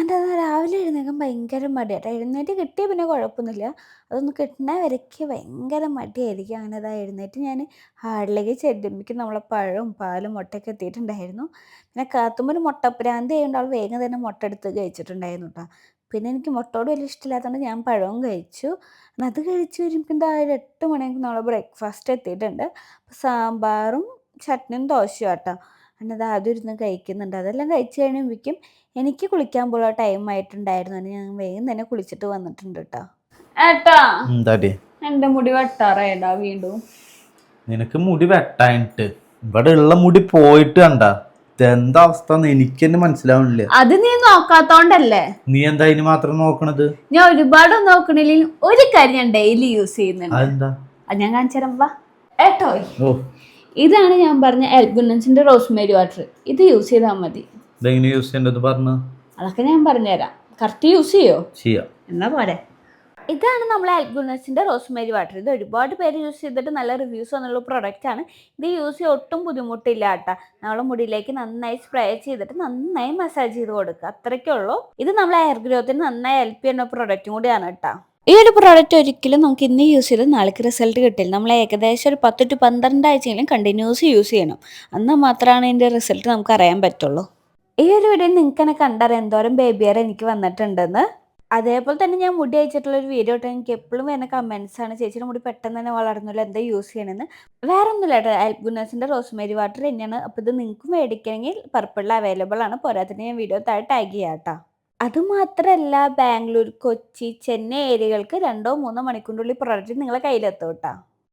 എന്നിട്ട് രാവിലെ എഴുന്നേൽക്കാൻ ഭയങ്കര മടിയാട്ടോ. എഴുന്നേറ്റ് കിട്ടിയാൽ പിന്നെ കുഴപ്പമൊന്നുമില്ല. അതൊന്ന് കിട്ടണ വരയ്ക്ക് ഭയങ്കര മടിയായിരിക്കും. അങ്ങനെ എഴുന്നേറ്റ് ഞാൻ ഹാളിലേക്ക് ചെല്ലുമ്പോഴേക്കും നമ്മളെ പഴവും പാലും മുട്ടയൊക്കെ എത്തിയിട്ടുണ്ടായിരുന്നു. പിന്നെ കാത്തുമ്മ ഒരു മുട്ടപ്രാന്തി ആയതുകൊണ്ട് അവൾ വേഗം തന്നെ മുട്ട എടുത്ത് കഴിച്ചിട്ടുണ്ടായിരുന്നു കേട്ടോ. പിന്നെ എനിക്ക് മുട്ടയോട് വലിയ ഇഷ്ടമില്ലാത്തതുകൊണ്ട് ഞാൻ പഴവും കഴിച്ചു. അത് കഴിച്ച് വരുമ്പോൾ എന്താ ഒരു 8 മണിയാകുമ്പോൾ നമ്മളെ ബ്രേക്ക്ഫാസ്റ്റ് എത്തിയിട്ടുണ്ട്. സാമ്പാറും ചട്നിയും ദോശയും കേട്ടോ. എന്നിട്ട് അതിരുന്ന് കഴിക്കുന്നുണ്ട്. അതെല്ലാം കഴിച്ച് കഴിയുമ്പോഴേക്കും എനിക്ക് കുളിക്കാൻ പോലുള്ള ടൈം ആയിട്ടുണ്ടായിരുന്നു. ഞാൻ വേഗം തന്നെ കുളിച്ചിട്ട് വന്നിട്ടുണ്ട് കേട്ടോ. ഏട്ടാ എന്റെ മുടി വെട്ടാറേടാ വീണ്ടും. നിനക്ക് മുടി വെട്ടാനിട്ട് ഇവിടെ ഉള്ള മുടി പോയിട്ട് കണ്ട എന്താ അവസ്ഥ എനിക്ക് തന്നെ മനസ്സിലാവണില്ല. അത് നീ നോക്കാത്തോണ്ടല്ലേ. നീ എന്താ ഇതിന് മാത്രം നോക്കണത്? ഞാൻ ഒരുപാട് നോക്കണില്ല, ഒരു കാര്യം ഞാൻ ഡെയിലി യൂസ് ചെയ്യുന്നുണ്ട്. അതെന്താ? അത് ഞാൻ കാണിച്ചു ഏട്ടോ. ഇതാണ് ഞാൻ പറഞ്ഞ എൽഗുനൻസിന്റെ റോസ്മേരി വാട്ടർ. ഇത് യൂസ് ചെയ്താൽ മതി. ഇതെങ്ങനെ യൂസ് ചെയ്യേണ്ടത് പറഞ്ഞു? അതൊക്കെ ഞാൻ പറഞ്ഞുതരാം. കറക്റ്റ് യൂസ് ചെയ്യാം എന്നാ പോരെ. ഇതാണ് നമ്മളെ എൽഗുനസിന്റെ റോസ്മേരി വാട്ടർ. ഇത് ഒരുപാട് പേര് യൂസ് ചെയ്തിട്ട് നല്ല റിവ്യൂസ് വന്നുള്ള പ്രൊഡക്റ്റ് ആണ്. ഇത് യൂസ് ചെയ്യാൻ ഒട്ടും ബുദ്ധിമുട്ടില്ല കേട്ടോ. നമ്മളെ മുടിയിലേക്ക് നന്നായി സ്പ്രേ ചെയ്തിട്ട് നന്നായി മസാജ് ചെയ്ത് കൊടുക്കുക, അത്രയ്ക്കേ ഉള്ളൂ. ഇത് നമ്മളെ ഹെയർ ഗ്രോത്തിന് നന്നായി ഹെൽപ്പ് ചെയ്യുന്ന പ്രൊഡക്റ്റും കൂടിയാണ് കേട്ടോ. ഈ ഒരു പ്രോഡക്റ്റ് ഒരിക്കലും നമുക്ക് ഇന്ന് യൂസ് ചെയ്ത് നാളേക്ക് റിസൾട്ട് കിട്ടില്ല. നമ്മൾ ഏകദേശം ഒരു 10 to 12 ആഴ്ചയെങ്കിലും കണ്ടിന്യൂസ് യൂസ് ചെയ്യണം. എന്നാൽ മാത്രമാണ് ഇതിൻ്റെ റിസൾട്ട് നമുക്ക് അറിയാൻ പറ്റുള്ളൂ. ഈ ഒരു വീഡിയോ നിങ്ങൾക്ക് തന്നെ കണ്ടറിയാം എന്തോരം ബേബി ഹെയർ എനിക്ക് വന്നിട്ടുണ്ടെന്ന്. അതേപോലെ തന്നെ ഞാൻ മുടി അയച്ചിട്ടുള്ളൊരു വീഡിയോ ഇട്ട് എനിക്ക് എപ്പോഴും വരുന്ന കമൻസ് ആണ്, ചേച്ചിയുടെ മുടി പെട്ടെന്ന് തന്നെ വളർന്നില്ല, എന്താ യൂസ് ചെയ്യണമെന്ന്. വേറെ ഒന്നുമില്ല കേട്ടോ, എൽഗുനസിൻ്റെ റോസ്മേരി വാട്ടർ തന്നെയാണ്. അപ്പോൾ ഇത് നിങ്ങൾക്ക് മേടിക്കണമെങ്കിൽ പർപ്പിളിൽ അവൈലബിൾ ആണ്. പോരാത്തിന് ഞാൻ വീഡിയോ താഴെ ടാഗ് ചെയ്യാം കേട്ടോ. അതുമാത്രമല്ല, ബാംഗ്ലൂർ, കൊച്ചി, ചെന്നൈ ഏരിയകൾക്ക് 2 or 3 മണിക്കൂറിനുള്ളിൽ പ്രൊഡക്റ്റ് നിങ്ങളെ കയ്യിലെത്തും കേട്ടോ.